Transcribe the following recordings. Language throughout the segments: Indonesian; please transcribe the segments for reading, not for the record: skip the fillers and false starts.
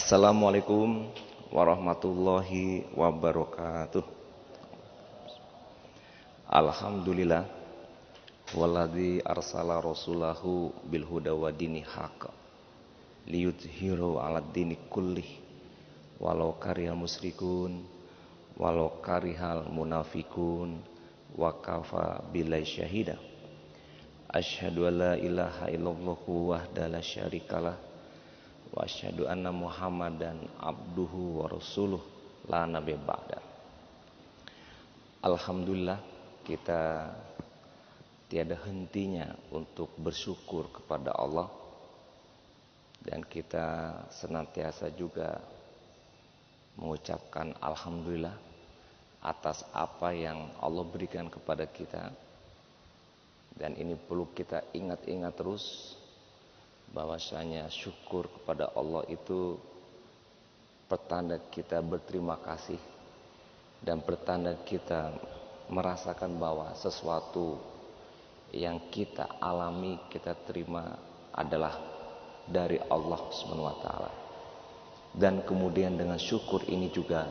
Assalamualaikum warahmatullahi wabarakatuh. Alhamdulillah walladzi arsala rasulahu bil huda wa dini haqq liyudhiru 'alad dini kullih walau karihal musyrikun walau karihal munafikun wa kafa billahi syahida. Asyhadu an la ilaha illallah wahdahu la syarikalah wa asyhadu anna Muhammadan abduhu wa rasuluh la nabiyya ba'da. Alhamdulillah, kita tiada hentinya untuk bersyukur kepada Allah, dan kita senantiasa juga mengucapkan alhamdulillah atas apa yang Allah berikan kepada kita. Dan ini perlu kita ingat-ingat terus, bahwasanya syukur kepada Allah itu pertanda kita berterima kasih dan pertanda kita merasakan bahwa sesuatu yang kita alami, kita terima adalah dari Allah Subhanahu wa taala. Dan kemudian dengan syukur ini juga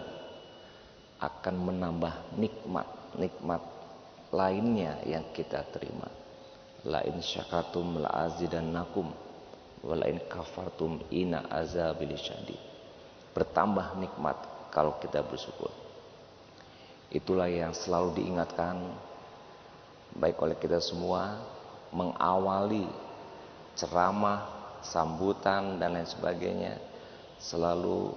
akan menambah nikmat lainnya yang kita terima. La in syakartum la azidannakum wa la in kafartum inna azabi lasyadid. Bertambah nikmat kalau kita bersyukur. Itulah yang selalu diingatkan baik oleh kita semua, mengawali ceramah, sambutan dan lain sebagainya, selalu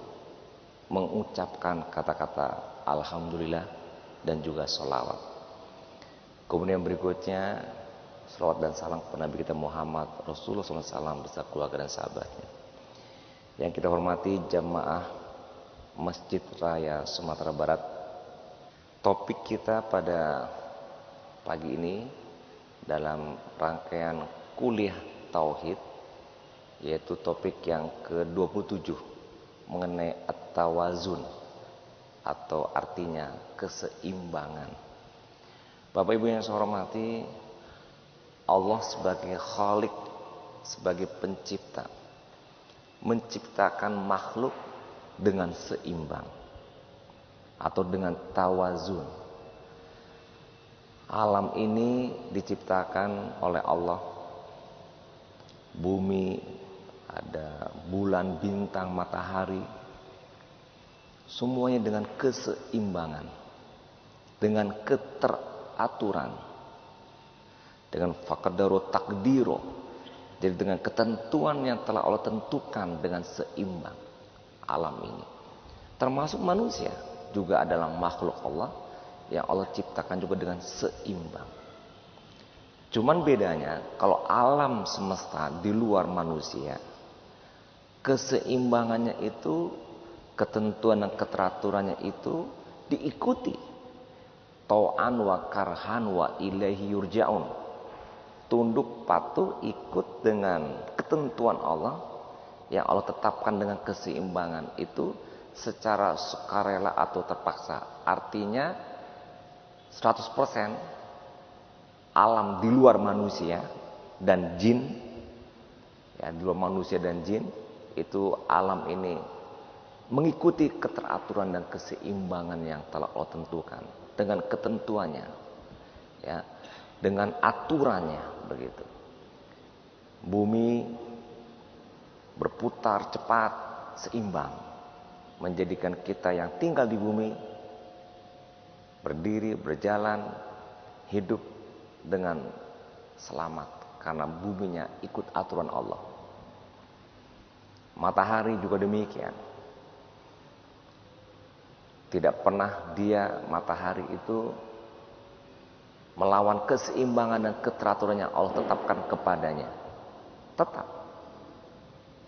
mengucapkan kata-kata alhamdulillah dan juga sholawat. Kemudian berikutnya sholawat dan salam kepada Nabi kita Muhammad Rasulullah SAW beserta keluarga dan sahabatnya. Yang kita hormati jamaah Masjid Raya Sumatera Barat, topik kita pada pagi ini dalam rangkaian kuliah Tauhid, yaitu topik yang ke-27 mengenai at-tawazun, atau artinya keseimbangan. Bapak Ibu yang saya hormati, Allah sebagai Khalik, sebagai pencipta, menciptakan makhluk dengan seimbang atau dengan tawazun. Alam ini diciptakan oleh Allah. Bumi, ada bulan, bintang, matahari, semuanya dengan keseimbangan, dengan keteraturan, dengan faqadaru takdiro. Jadi dengan ketentuan yang telah Allah tentukan dengan seimbang alam ini. Termasuk manusia juga adalah makhluk Allah yang Allah ciptakan juga dengan seimbang. Cuman bedanya kalau alam semesta di luar manusia, keseimbangannya itu, ketentuan dan keteraturannya itu diikuti. Tau'an wa karhan wa ilaihi yurja'un. Tunduk patuh ikut dengan ketentuan Allah yang Allah tetapkan dengan keseimbangan itu secara sukarela atau terpaksa. Artinya 100% alam di luar manusia dan jin, ya, di luar manusia dan jin, itu alam ini mengikuti keteraturan dan keseimbangan yang telah Allah tentukan dengan ketentuannya, ya, dengan aturannya begitu. Bumi berputar cepat, seimbang, menjadikan kita yang tinggal di bumi berdiri, berjalan, hidup dengan selamat karena buminya ikut aturan Allah. Matahari juga demikian. Tidak pernah matahari itu melawan keseimbangan dan keteraturan yang Allah tetapkan kepadanya. Tetap.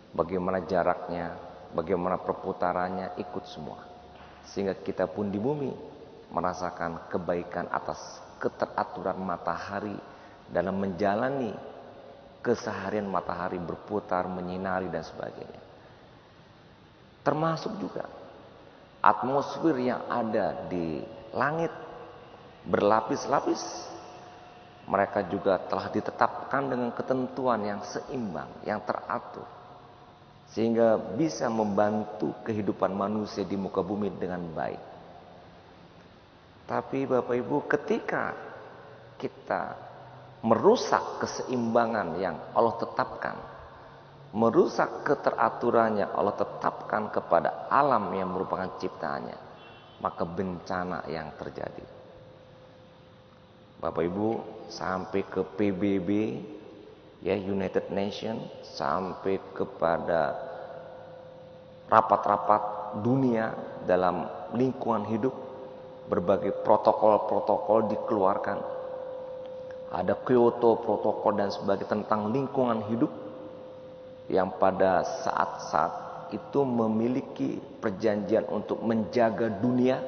Bagaimana jaraknya, bagaimana perputarannya, ikut semua. Sehingga kita pun di bumi merasakan kebaikan atas keteraturan matahari dalam menjalani keseharian matahari berputar, menyinari dan sebagainya. Termasuk juga atmosfer yang ada di langit berlapis-lapis, mereka juga telah ditetapkan dengan ketentuan yang seimbang, yang teratur. sehingga bisa membantu kehidupan manusia di muka bumi dengan baik. Tapi Bapak Ibu, ketika kita merusak keseimbangan yang Allah tetapkan, merusak keteraturannya Allah tetapkan kepada alam yang merupakan ciptaannya, maka bencana yang terjadi. Bapak Ibu, sampai ke PBB, ya United Nations, sampai kepada rapat-rapat dunia dalam lingkungan hidup, berbagai protokol-protokol dikeluarkan. Ada Kyoto Protokol dan sebagainya tentang lingkungan hidup, yang pada saat-saat itu memiliki perjanjian untuk menjaga dunia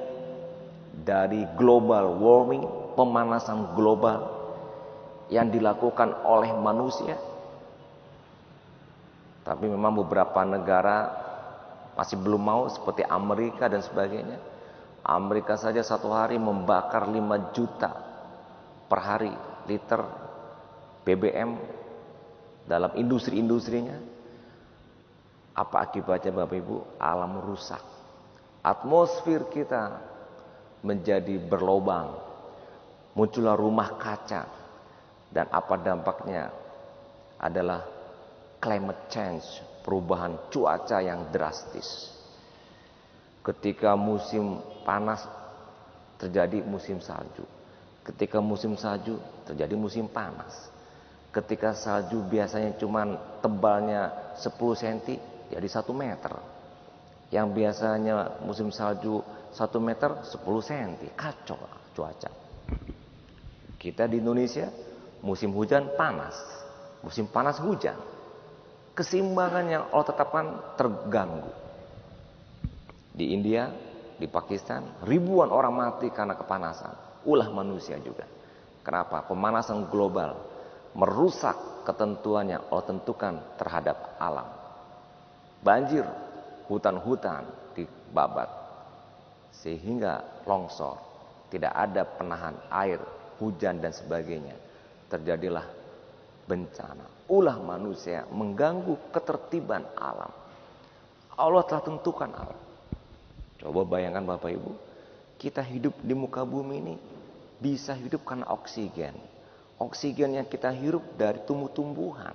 dari global warming, pemanasan global yang dilakukan oleh manusia. Tapi memang beberapa negara masih belum mau, seperti Amerika dan sebagainya. Amerika saja satu hari membakar 5 juta per hari liter BBM dalam industri-industrinya. Apa akibatnya Bapak Ibu? Alam rusak. Atmosfer kita menjadi berlobang. Muncullah rumah kaca. Dan apa dampaknya? Adalah climate change, perubahan cuaca yang drastis. Ketika musim panas terjadi musim salju. Ketika musim salju terjadi musim panas. Ketika salju biasanya cuma tebalnya 10 cm jadi 1 meter. Yang biasanya musim salju 1 meter 10 cm. Kacau cuaca. Kita di Indonesia musim hujan panas, musim panas hujan. Keseimbangan yang Allah tetapkan terganggu. Di India, di Pakistan, ribuan orang mati karena kepanasan. Ulah manusia juga. Kenapa? Pemanasan global merusak ketentuan yang Allah tentukan terhadap alam. Banjir, hutan-hutan dibabat, sehingga longsor, tidak ada penahan air, hujan dan sebagainya. Terjadilah bencana. Ulah manusia mengganggu ketertiban alam. Allah telah tentukan alam. Coba bayangkan Bapak Ibu, kita hidup di muka bumi ini bisa hidup karena oksigen. Oksigen yang kita hirup dari tumbuh-tumbuhan.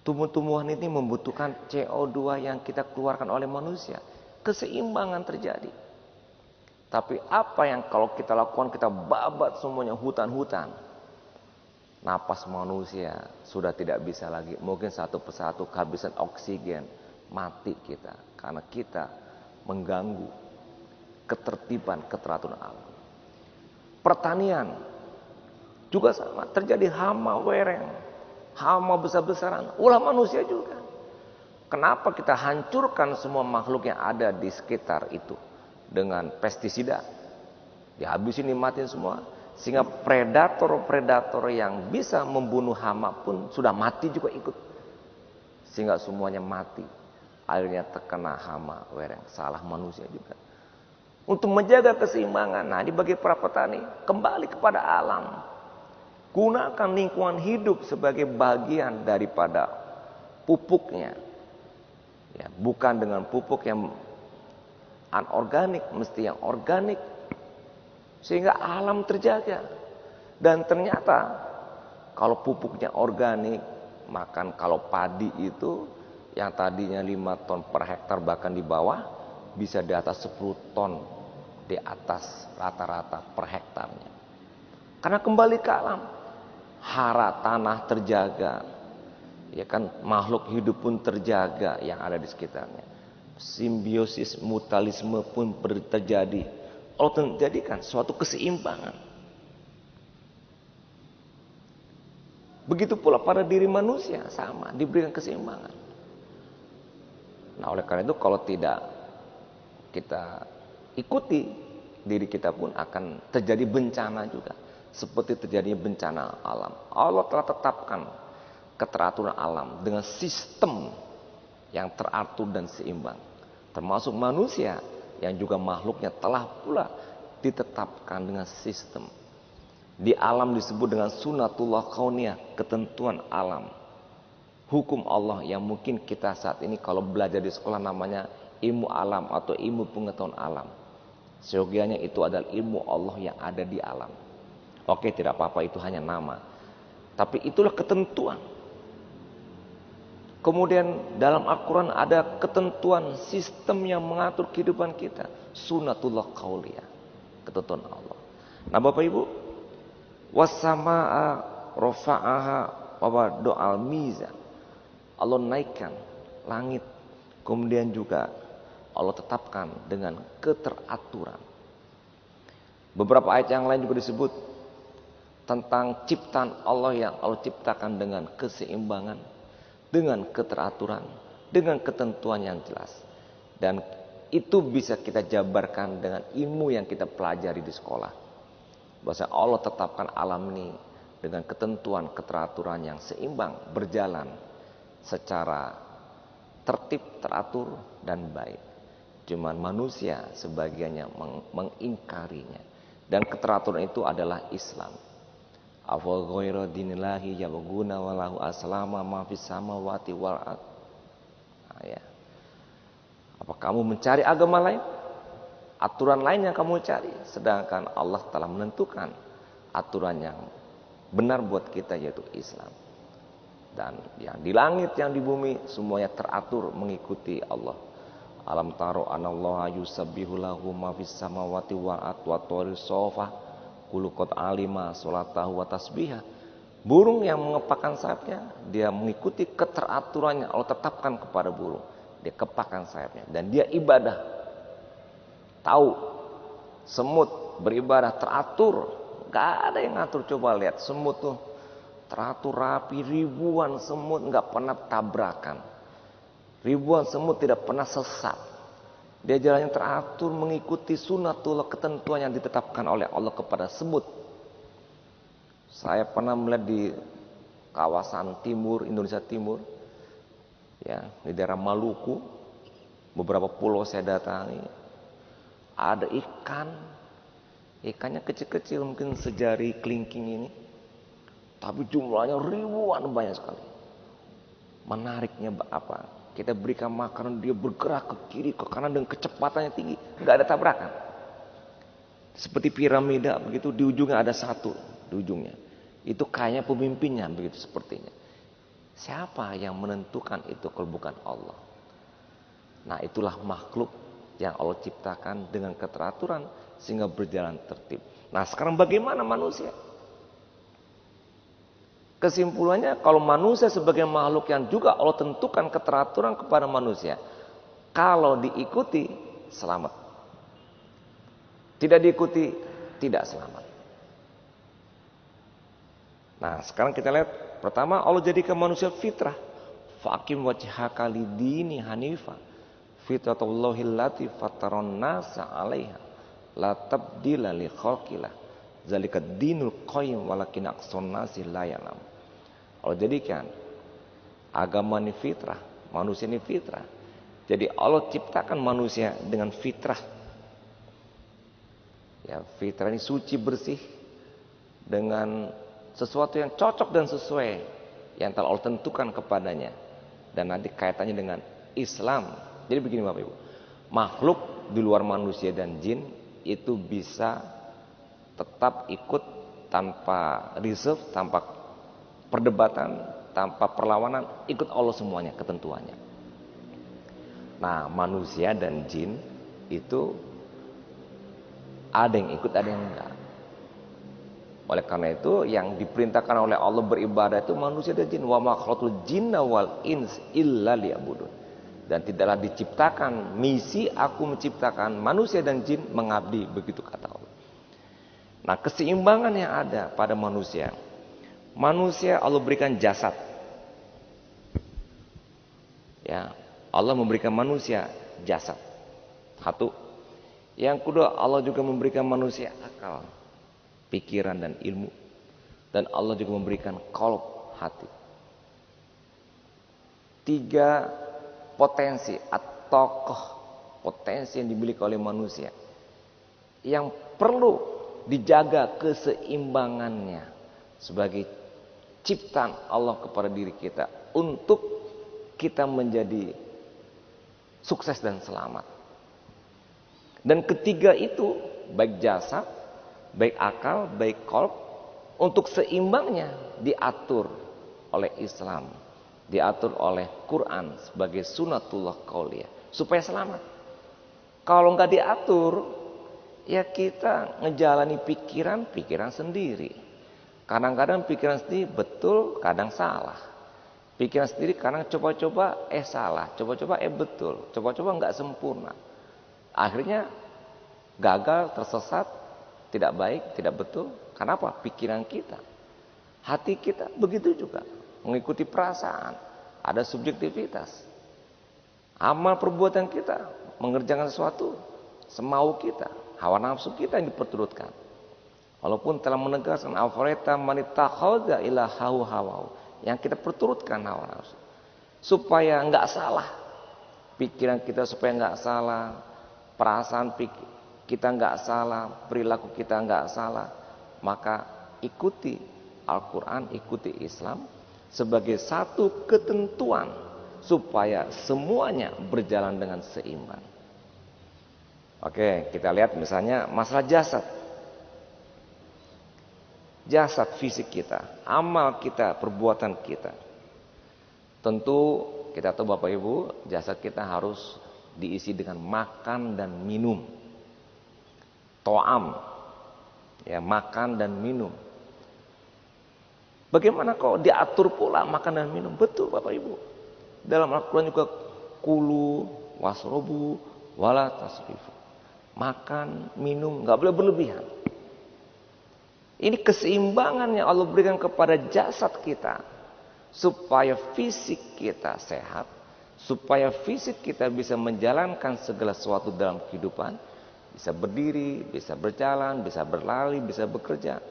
Tumbuh-tumbuhan ini membutuhkan CO2 yang kita keluarkan oleh manusia. Keseimbangan terjadi. Tapi apa yang kalau kita lakukan, kita babat semuanya hutan-hutan. Napas manusia sudah tidak bisa lagi. Mungkin satu persatu kehabisan oksigen, mati kita. Karena kita mengganggu ketertiban, keteraturan alam. Pertanian juga sama, terjadi hama wereng, hama besar-besaran, ulah manusia juga. Kenapa kita hancurkan semua makhluk yang ada di sekitar itu dengan pestisida? Dihabisin, dimatiin semua, sehingga predator-predator yang bisa membunuh hama pun sudah mati juga ikut. Sehingga semuanya mati. Akhirnya terkena hama wereng, salah manusia juga. Untuk menjaga keseimbangan, nah dibagi para petani, kembali kepada alam. Gunakan lingkungan hidup sebagai bagian daripada pupuknya. Ya, bukan dengan pupuk yang anorganik, mesti yang organik. Sehingga alam terjaga. Dan ternyata kalau pupuknya organik, makan kalau padi itu yang tadinya 5 ton per hektar bahkan di bawah, bisa di atas 10 ton di atas rata-rata per hektarnya. Karena kembali ke alam, hara tanah terjaga, ya kan, makhluk hidup pun terjaga yang ada di sekitarnya. Simbiosis mutualisme pun terjadi. Allah menjadikan suatu keseimbangan. Begitu pula pada diri manusia, sama, diberikan keseimbangan. Nah, oleh karena itu kalau tidak kita ikuti, diri kita pun akan terjadi bencana juga. Seperti terjadinya bencana alam. Allah telah tetapkan keteraturan alam dengan sistem yang teratur dan seimbang. Termasuk manusia yang juga makhluknya telah pula ditetapkan dengan sistem. Di alam disebut dengan sunatullah kauniyah, ketentuan alam. hukum Allah yang mungkin kita saat ini kalau belajar di sekolah namanya ilmu alam atau ilmu pengetahuan alam. Seyogianya itu adalah ilmu Allah yang ada di alam. Oke, tidak apa-apa, itu hanya nama. Tapi itulah ketentuan. Kemudian dalam Al-Quran ada ketentuan sistem yang mengatur kehidupan kita. Sunnatullah qauliyah, ketentuan Allah. Nah Bapak Ibu, wassama'a rafa'aha wa wada'al mizan. Allah naikkan langit, kemudian juga Allah tetapkan dengan keteraturan. Beberapa ayat yang lain juga disebut tentang ciptaan Allah yang Allah ciptakan dengan keseimbangan, dengan keteraturan, dengan ketentuan yang jelas. Dan itu bisa kita jabarkan dengan ilmu yang kita pelajari di sekolah. Bahwa Allah tetapkan alam ini dengan ketentuan, keteraturan yang seimbang, berjalan secara tertib, teratur, dan baik. Cuman manusia sebagiannya mengingkarinya. Dan keteraturan itu adalah Islam. Afa ghayra dinillahi yabghuna wa lahu aslama ma fis samawati wal ardh. Ya. Apa kamu mencari agama lain? Aturan lain yang kamu cari, sedangkan Allah telah menentukan aturan yang benar buat kita, yaitu Islam. Dan yang di langit, yang di bumi, semuanya teratur mengikuti Allah. Alam taro anallaha yusabbihu lahu ma fis samawati wal ardh wa tawris sofa kullu qad alima salatahu wa tasbiha. Burung yang mengepakkan sayapnya, dia mengikuti keteraturannya Allah tetapkan kepada burung. Dia kepakkan sayapnya dan dia ibadah. Tahu semut beribadah teratur, gak ada yang ngatur. Coba lihat semut tuh teratur rapi, ribuan semut nggak pernah tabrakan, ribuan semut tidak pernah sesat. Dia jalannya teratur mengikuti sunnatullah, ketentuan yang ditetapkan oleh Allah kepada semut. Saya pernah melihat di kawasan timur Indonesia Timur, ya di daerah Maluku, beberapa pulau saya datangi, ada ikannya kecil-kecil mungkin sejari kelingking ini. Tapi jumlahnya ribuan, banyak sekali. Menariknya apa? Kita berikan makanan, dia bergerak ke kiri, ke kanan dengan kecepatannya tinggi. Nggak ada tabrakan. Seperti piramida begitu, di ujungnya ada satu. Di ujungnya. Itu kayaknya pemimpinnya begitu sepertinya. Siapa yang menentukan itu kalau bukan Allah? Nah itulah makhluk yang Allah ciptakan dengan keteraturan sehingga berjalan tertib. Nah sekarang bagaimana manusia? Kesimpulannya kalau manusia sebagai makhluk yang juga Allah tentukan keteraturan kepada manusia, kalau diikuti selamat, tidak diikuti tidak selamat. Nah sekarang kita lihat, pertama Allah jadikan manusia fitrah. Faqim wajhaka lidini hanifa fitratullahi allati fataron nasa 'alaiha la tabdila li khalqillah zalika dinul qayyim walakin aktsarun nasi la ya'lam. Allah jadikan agama ini fitrah, manusia ini fitrah. Jadi Allah ciptakan manusia dengan fitrah. Ya, fitrah ini suci, bersih, dengan sesuatu yang cocok dan sesuai yang telah Allah tentukan kepadanya. Dan nanti kaitannya dengan Islam. Jadi begini Bapak Ibu, makhluk di luar manusia dan jin itu bisa tetap ikut tanpa reserve, tanpa perdebatan, tanpa perlawanan, ikut Allah semuanya ketentuannya. Nah manusia dan jin itu ada yang ikut, ada yang enggak. Oleh karena itu yang diperintahkan oleh Allah beribadah itu manusia dan jin. Wa ma khalaqtul jinna wal ins illa liya'budun. Dan tidaklah diciptakan, misi aku menciptakan manusia dan jin mengabdi, begitu kata Allah. Nah keseimbangan yang ada pada manusia, Allah berikan jasad. Ya, Allah memberikan manusia jasad. Satu. Yang kedua, Allah juga memberikan manusia akal, pikiran dan ilmu. Dan Allah juga memberikan qalb, hati. 3 potensi atau potensi yang dimiliki oleh manusia yang perlu dijaga keseimbangannya sebagai ciptaan Allah kepada diri kita untuk kita menjadi sukses dan selamat. Dan ketiga itu, baik jasad, baik akal, baik qalb, untuk seimbangnya diatur oleh Islam, diatur oleh Quran sebagai sunatullah qauliyah, supaya selamat. Kalau nggak diatur, ya kita ngejalani pikiran sendiri. Kadang-kadang pikiran sendiri betul, kadang salah. Pikiran sendiri kadang coba-coba salah, coba-coba betul, coba-coba nggak sempurna. Akhirnya gagal, tersesat, tidak baik, tidak betul. Kenapa? Pikiran kita, hati kita begitu juga, mengikuti perasaan, ada subjektivitas. Amal perbuatan kita, mengerjakan sesuatu semau kita, hawa nafsu kita yang diperturutkan. Walaupun telah menegaskan afareta manitakhadha ilahahu hawahu, yang kita perturutkan hawa nafsu supaya nggak salah, pikiran kita supaya nggak salah, perasaan kita nggak salah, perilaku kita nggak salah. Maka ikuti Al-Quran, ikuti Islam sebagai satu ketentuan supaya semuanya berjalan dengan seimbang. Oke, kita lihat misalnya masalah jasad. Jasad fisik kita, amal kita, perbuatan kita. Tentu kita tahu Bapak Ibu, jasad kita harus diisi dengan makan dan minum. To'am, ya, makan dan minum. Bagaimana kok diatur pula makan dan minum? Betul Bapak Ibu. Dalam Al-Quran juga kulu wasrobu wala tasrifu. Makan, minum, nggak boleh berlebihan. Ini keseimbangan yang Allah berikan kepada jasad kita supaya fisik kita sehat, supaya fisik kita bisa menjalankan segala sesuatu dalam kehidupan, bisa berdiri, bisa berjalan, bisa berlari, bisa bekerja.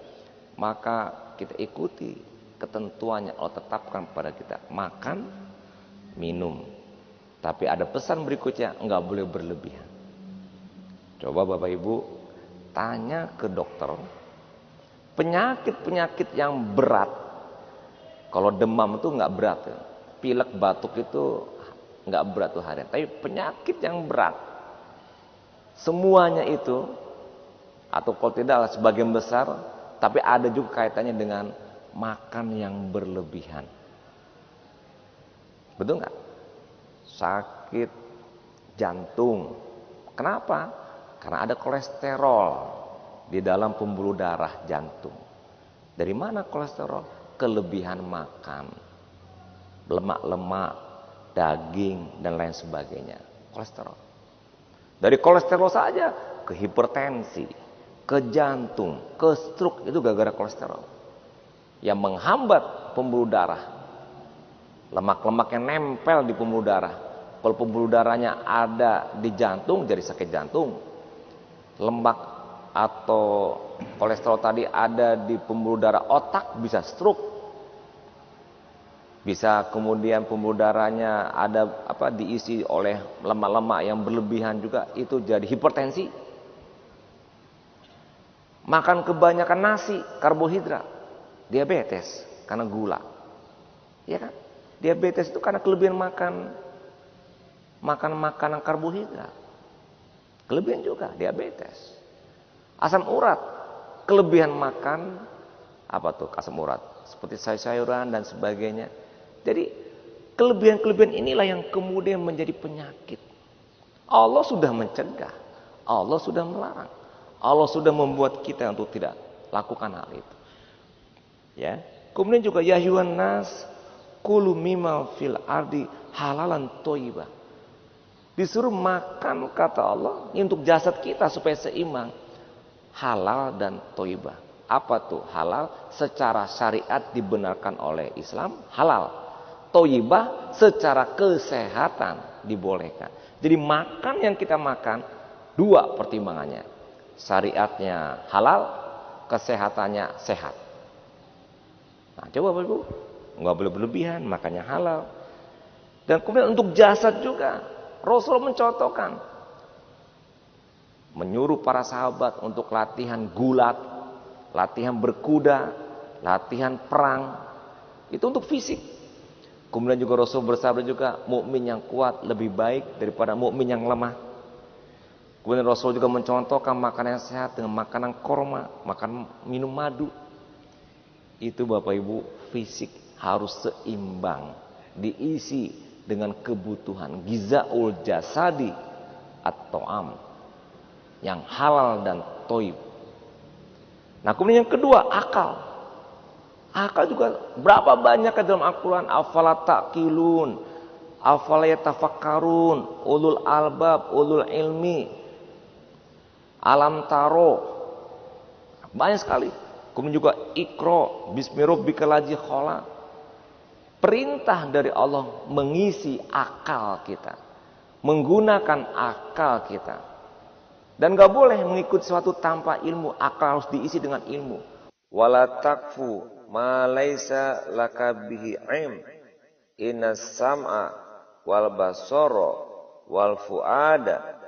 Maka kita ikuti ketentuannya Allah tetapkan pada kita, makan, minum. Tapi ada pesan berikutnya, enggak boleh berlebihan. Coba Bapak Ibu tanya ke dokter, penyakit-penyakit yang berat, kalau demam itu enggak berat, pilek batuk itu enggak berat tuh harian. Tapi penyakit yang berat, semuanya itu, atau kalau tidak sebagian besar, tapi ada juga kaitannya dengan makan yang berlebihan. Betul nggak? Sakit jantung. Kenapa? Karena ada kolesterol di dalam pembuluh darah jantung. Dari mana kolesterol? Kelebihan makan, lemak-lemak, daging, dan lain sebagainya. Kolesterol. Dari kolesterol saja ke hipertensi, ke jantung, ke stroke, itu gara-gara kolesterol yang menghambat pembuluh darah. Lemak-lemak yang nempel di pembuluh darah. Kalau pembuluh darahnya ada di jantung, jadi sakit jantung. Lemak atau kolesterol tadi ada di pembuluh darah otak, bisa stroke. Bisa kemudian pembuluh darahnya ada diisi oleh lemak-lemak yang berlebihan juga, itu jadi hipertensi. Makan kebanyakan nasi, karbohidrat, diabetes karena gula. Ya kan? Diabetes itu karena kelebihan makan makanan karbohidrat. Kelebihan juga diabetes. Asam urat, kelebihan makan asam urat, seperti sayur-sayuran dan sebagainya. Jadi kelebihan-kelebihan inilah yang kemudian menjadi penyakit. Allah sudah mencegah, Allah sudah melarang, Allah sudah membuat kita untuk tidak lakukan hal itu. Ya. Kemudian juga ya ayyuhan nas kulu mimma fil ardi halalan thayyibah. Disuruh makan, kata Allah, untuk jasad kita supaya seimbang, halal dan thayyibah. Apa tuh halal? Secara syariat dibenarkan oleh Islam, halal. Thayyibah secara kesehatan dibolehkan. Jadi makan yang kita makan dua pertimbangannya. Syariatnya halal, kesehatannya sehat. Nah, coba Bapak Ibu, nggak boleh berlebihan, makannya halal. Dan kemudian untuk jasad juga, Rasul mencontohkan, menyuruh para sahabat untuk latihan gulat, latihan berkuda, latihan perang. Itu untuk fisik. Kemudian juga Rasul bersabda juga, mukmin yang kuat lebih baik daripada mukmin yang lemah. Kemudian Rasul juga mencontohkan makanan yang sehat dengan makanan korma, makan minum madu. Itu Bapak Ibu, fisik harus seimbang, diisi dengan kebutuhan gizaul jasadi at-ta'am yang halal dan thayyib. Nah, kemudian yang kedua, akal. Akal juga berapa banyak dalam Al-Quran, afala taqilun, afala yatafakkarun, ulul albab, ulul ilmi, alam taro, banyak sekali. Kemudian juga ikro, bismi rabbikal ladzi khalaq. Perintah dari Allah mengisi akal kita, menggunakan akal kita, dan gak boleh mengikuti sesuatu tanpa ilmu. Akal harus diisi dengan ilmu. Wala takfu ma laisa laka bihi ilm, innas sam'a wal basara wal fuada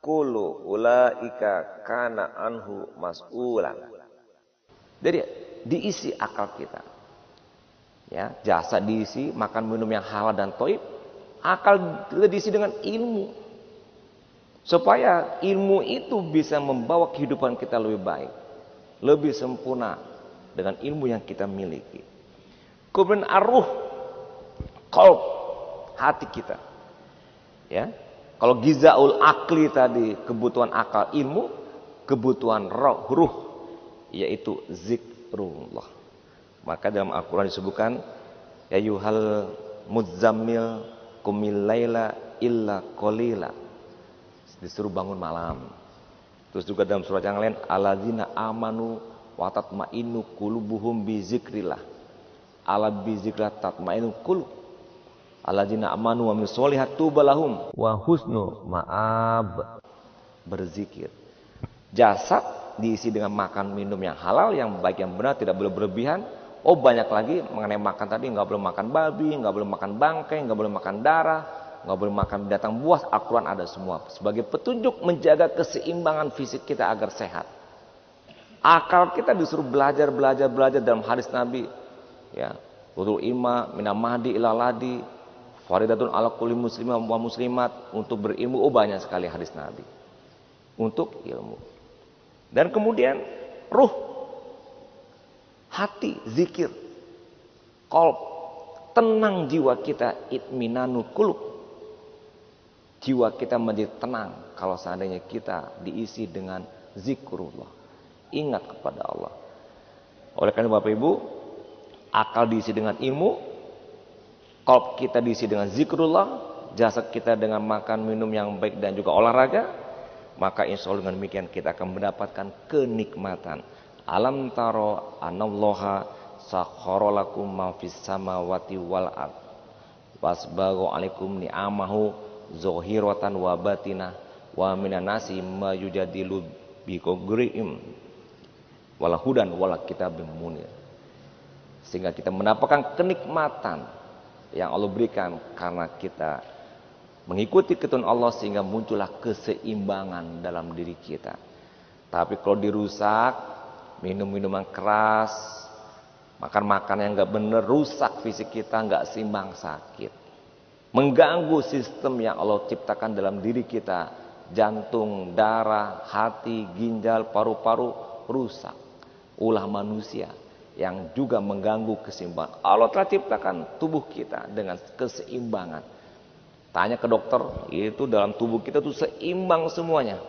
kullu ulaika kana anhu mas'ulan. Jadi diisi akal kita, ya, jasa diisi, makan minum yang halal dan thayyib. Akal kita diisi dengan ilmu, supaya ilmu itu bisa membawa kehidupan kita lebih baik, lebih sempurna dengan ilmu yang kita miliki. Kemudian arruh, qalb, hati kita, ya. Kalau gizaul akli tadi kebutuhan akal, ilmu, kebutuhan ruh yaitu zikrullah. Maka dalam Al-Quran disebutkan, ya yuhal muzammil qumil laila illa qalila, disuruh bangun malam. Terus juga dalam surat yang lain, alladzina amanu wa tatma'innu qulubuhum bi zikrillah, ala bi zikrillah tatma'innu qulub, alladzina amanu wa amilus sholihat tubalahum wa husnu ma'ab. Berzikir, jasad diisi dengan makan minum yang halal, yang baik, yang benar, tidak boleh berlebihan. Oh, banyak lagi mengenai makan tadi, nggak boleh makan babi, nggak boleh makan bangkai, nggak boleh makan darah, nggak boleh makan binatang buas. Al-Quran ada semua sebagai petunjuk menjaga keseimbangan fisik kita agar sehat. Akal kita disuruh belajar dalam hadis Nabi, ya, wudu ima minam mahdi ila ladi faridatun ala kulli muslimah wa muslimat. Untuk berilmu, oh banyak sekali hadis Nabi untuk ilmu. Dan kemudian ruh, hati, zikir, qalb, tenang jiwa kita, itminanul qulub. Jiwa kita menjadi tenang kalau seandainya kita diisi dengan zikrullah, ingat kepada Allah. Oleh karena Bapak Ibu, akal diisi dengan ilmu, qalb kita diisi dengan zikrullah, jasad kita dengan makan minum yang baik dan juga olahraga. Maka insya Allah dengan demikian kita akan mendapatkan kenikmatan. Alam taro anallaha sakhkhara lakum ma fis samawati wal ard wasbagha alaikum ni'amahu zahiratan wa batinah wa minan nasi ma yujadilu bi qawrihim wala hudan wala kitabim munir. Sehingga kita mendapatkan kenikmatan yang Allah berikan karena kita mengikuti ketentuan Allah, sehingga muncullah keseimbangan dalam diri kita. Tapi kalau dirusak, minum minuman keras, makan makanan yang nggak benar, rusak fisik kita, nggak seimbang, sakit, mengganggu sistem yang Allah ciptakan dalam diri kita, jantung, darah, hati, ginjal, paru-paru rusak. Ulah manusia yang juga mengganggu keseimbangan. Allah telah ciptakan tubuh kita dengan keseimbangan. Tanya ke dokter, itu dalam tubuh kita tuh seimbang semuanya.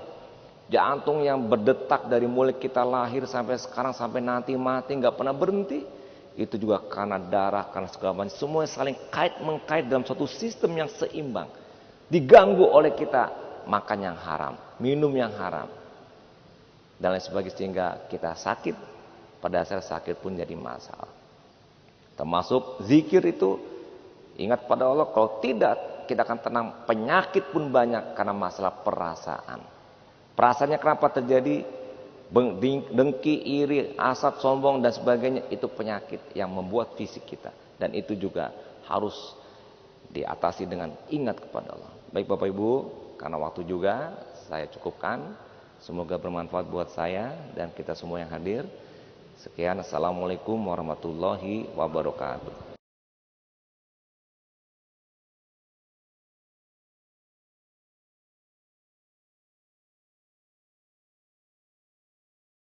Jantung yang berdetak dari mulai kita lahir sampai sekarang, sampai nanti mati, nggak pernah berhenti. Itu juga karena darah, karena segala macam. Semuanya saling kait-mengkait dalam suatu sistem yang seimbang. Diganggu oleh kita, makan yang haram, minum yang haram, dan lain sebagainya, sehingga kita sakit. Pada dasar sakit pun jadi masalah. Termasuk zikir itu, ingat pada Allah. Kalau tidak, kita akan tenang. Penyakit pun banyak karena masalah perasaan. Perasaannya kenapa terjadi? Dengki, iri, hasad, sombong dan sebagainya. Itu penyakit yang membuat fisik kita. Dan itu juga harus diatasi dengan ingat kepada Allah. Baik Bapak Ibu, karena waktu juga saya cukupkan. Semoga bermanfaat buat saya dan kita semua yang hadir. Sekian, assalamualaikum warahmatullahi wabarakatuh.